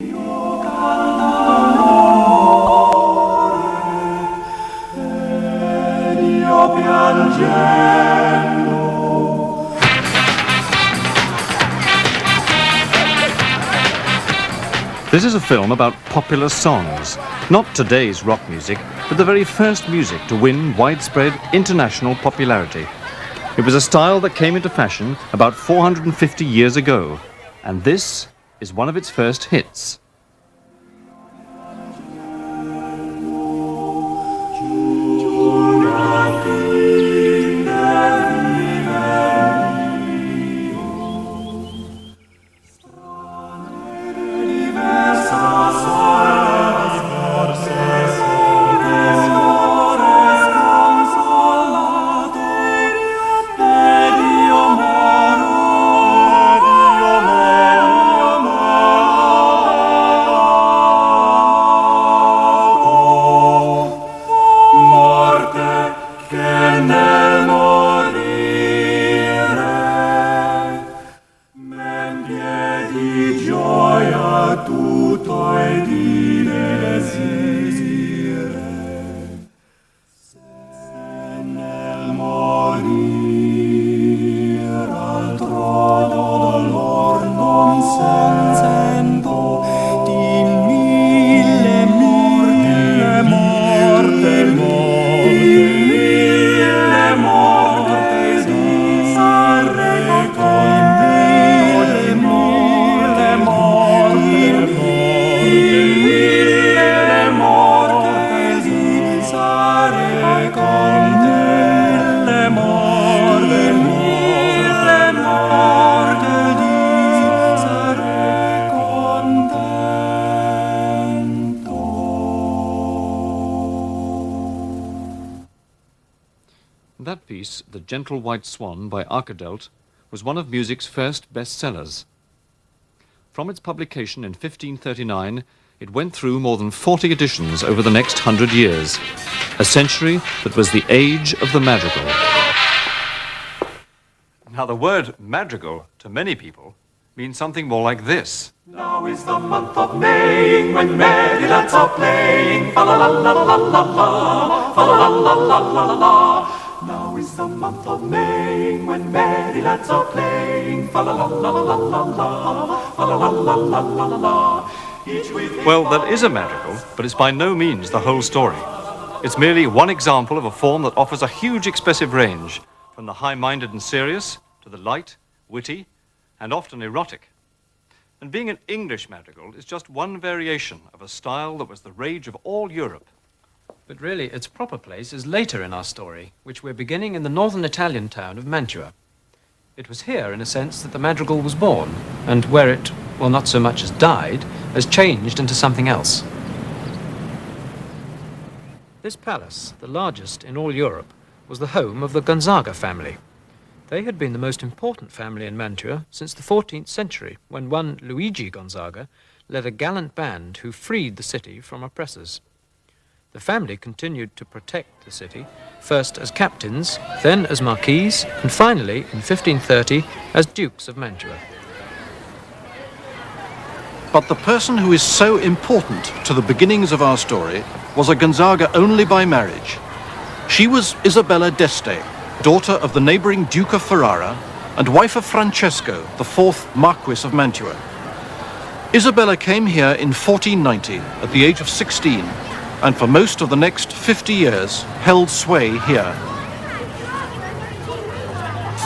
This is a film about popular songs, not today's rock music, but the very first music to win widespread international popularity. It was a style that came into fashion about 450 years ago, and this is one of its first hits. That piece, The Gentle White Swan by Arkadelt, was one of music's first bestsellers. From its publication in 1539, it went through more than 40 editions over the next 100 years, a century that was the age of the madrigal. Now, the word madrigal, to many people, means something more like this. Now is the month of May, when merry lads are playing, fa-la-la-la-la-la-la, fa-la-la-la-la-la-la. Now is the month of May, when merry lads are playing, fa-la-la-la-la-la-la, fa-la-la-la-la-la-la. Well, that is a madrigal, but it's by no means the whole story. It's merely one example of a form that offers a huge expressive range, from the high-minded and serious to the light, witty, and often erotic. And being an English madrigal is just one variation of a style that was the rage of all Europe. But really, its proper place is later in our story, which we're beginning in the northern Italian town of Mantua. It was here, in a sense, that the madrigal was born, and where it, well, not so much as died, has changed into something else. This palace, the largest in all Europe, was the home of the Gonzaga family. They had been the most important family in Mantua since the 14th century, when one Luigi Gonzaga led a gallant band who freed the city from oppressors. The family continued to protect the city, first as captains, then as marquises, and finally, in 1530, as dukes of Mantua. But the person who is so important to the beginnings of our story was a Gonzaga only by marriage. She was Isabella d'Este, daughter of the neighboring Duke of Ferrara and wife of Francesco, the fourth Marquis of Mantua. Isabella came here in 1490 at the age of 16, and for most of the next 50 years held sway here.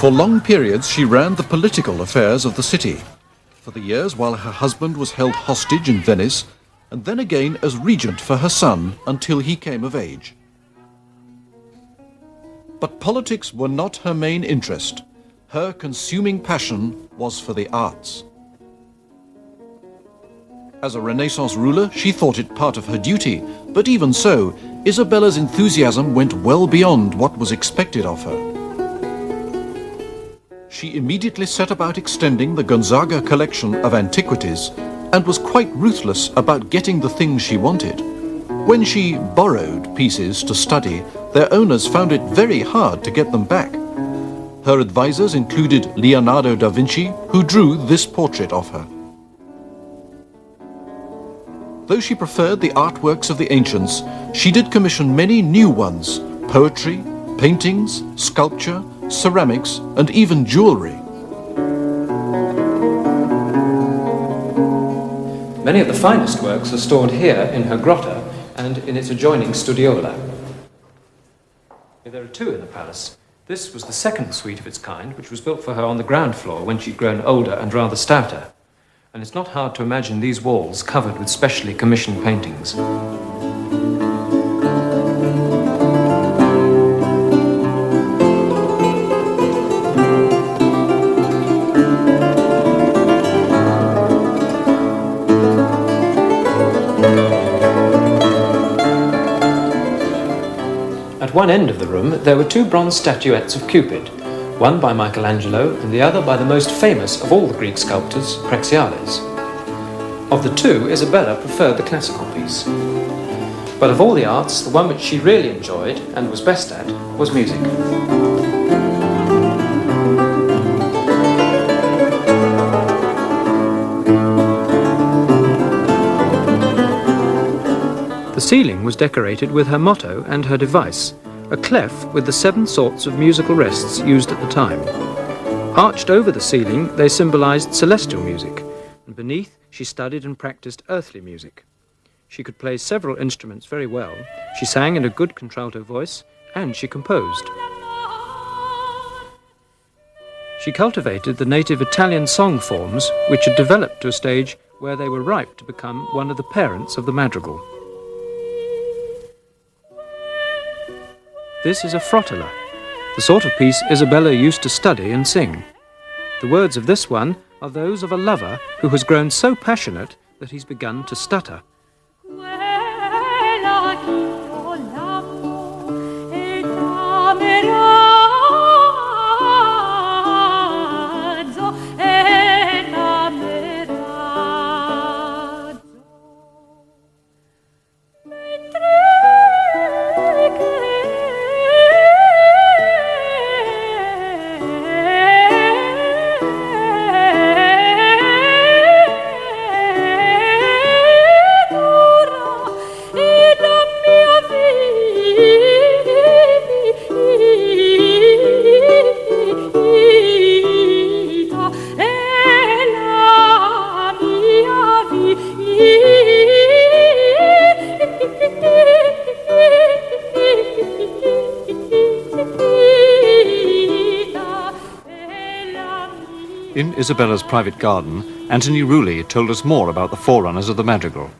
For long periods she ran the political affairs of the city, for the years while her husband was held hostage in Venice, and then again as regent for her son until he came of age. But politics were not her main interest. Her consuming passion was for the arts. As a Renaissance ruler, she thought it part of her duty, but even so, Isabella's enthusiasm went well beyond what was expected of her. She immediately set about extending the Gonzaga collection of antiquities and was quite ruthless about getting the things she wanted. When she borrowed pieces to study, their owners found it very hard to get them back. Her advisors included Leonardo da Vinci, who drew this portrait of her. Though she preferred the artworks of the ancients, she did commission many new ones: poetry, paintings, sculpture, ceramics, and even jewellery. Many of the finest works are stored here in her grotto and in its adjoining studiola. There are two in the palace. This was the second suite of its kind, which was built for her on the ground floor when she'd grown older and rather stouter. And it's not hard to imagine these walls covered with specially commissioned paintings. At one end of the room, there were two bronze statuettes of Cupid, one by Michelangelo and the other by the most famous of all the Greek sculptors, Praxiteles. Of the two, Isabella preferred the classical piece. But of all the arts, the one which she really enjoyed and was best at was music. The ceiling was decorated with her motto and her device, a clef with the 7 sorts of musical rests used at the time. Arched over the ceiling, they symbolized celestial music, and beneath she studied and practiced earthly music. She could play several instruments very well, she sang in a good contralto voice, and she composed. She cultivated the native Italian song forms, which had developed to a stage where they were ripe to become one of the parents of the madrigal. This is a frottilla, the sort of piece Isabella used to study and sing. The words of this one are those of a lover who has grown so passionate that he's begun to stutter. In Isabella's private garden, Anthony Rulli told us more about the forerunners of the madrigal.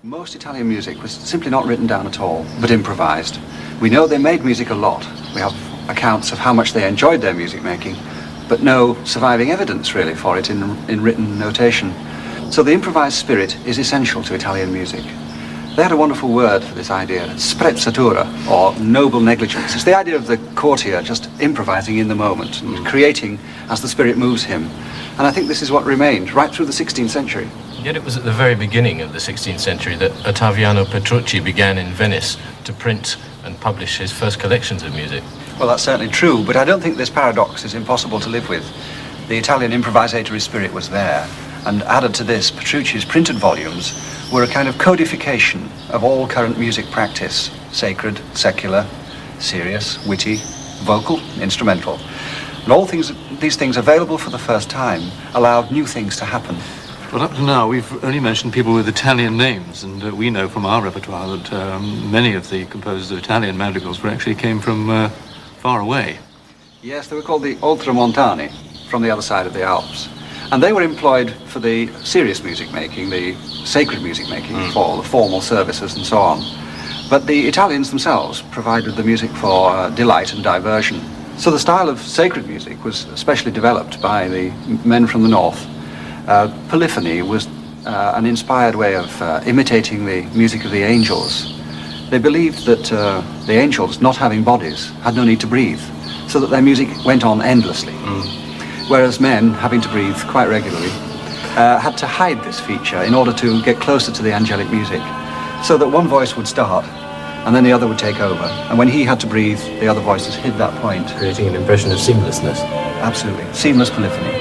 Most Italian music was simply not written down at all, but improvised. We know they made music a lot. We have accounts of how much they enjoyed their music making, but no surviving evidence really for it in written notation. So the improvised spirit is essential to Italian music. They had a wonderful word for this idea, sprezzatura, or noble negligence. It's the idea of the courtier just improvising in the moment and creating as the spirit moves him. And I think this is what remained right through the 16th century. Yet it was at the very beginning of the 16th century that Ottaviano Petrucci began in Venice to print and publish his first collections of music. Well, that's certainly true, but I don't think this paradox is impossible to live with. The Italian improvisatory spirit was there, and added to this, Petrucci's printed volumes were a kind of codification of all current music practice: sacred, secular, serious, witty, vocal, instrumental. And all these things available for the first time allowed new things to happen. Well, up to now, we've only mentioned people with Italian names, and we know from our repertoire that many of the composers of Italian madrigals actually came from far away. Yes, they were called the Oltremontani, from the other side of the Alps. And they were employed for the serious music making, the sacred music making, for the formal services and so on. But the Italians themselves provided the music for delight and diversion. So the style of sacred music was especially developed by the men from the north. Polyphony was an inspired way of imitating the music of the angels. They believed that the angels, not having bodies, had no need to breathe, so that their music went on endlessly. Whereas men, having to breathe quite regularly, had to hide this feature in order to get closer to the angelic music, so that one voice would start, and then the other would take over. And when he had to breathe, the other voices hid that point. Creating an impression of seamlessness. Absolutely. Seamless polyphony.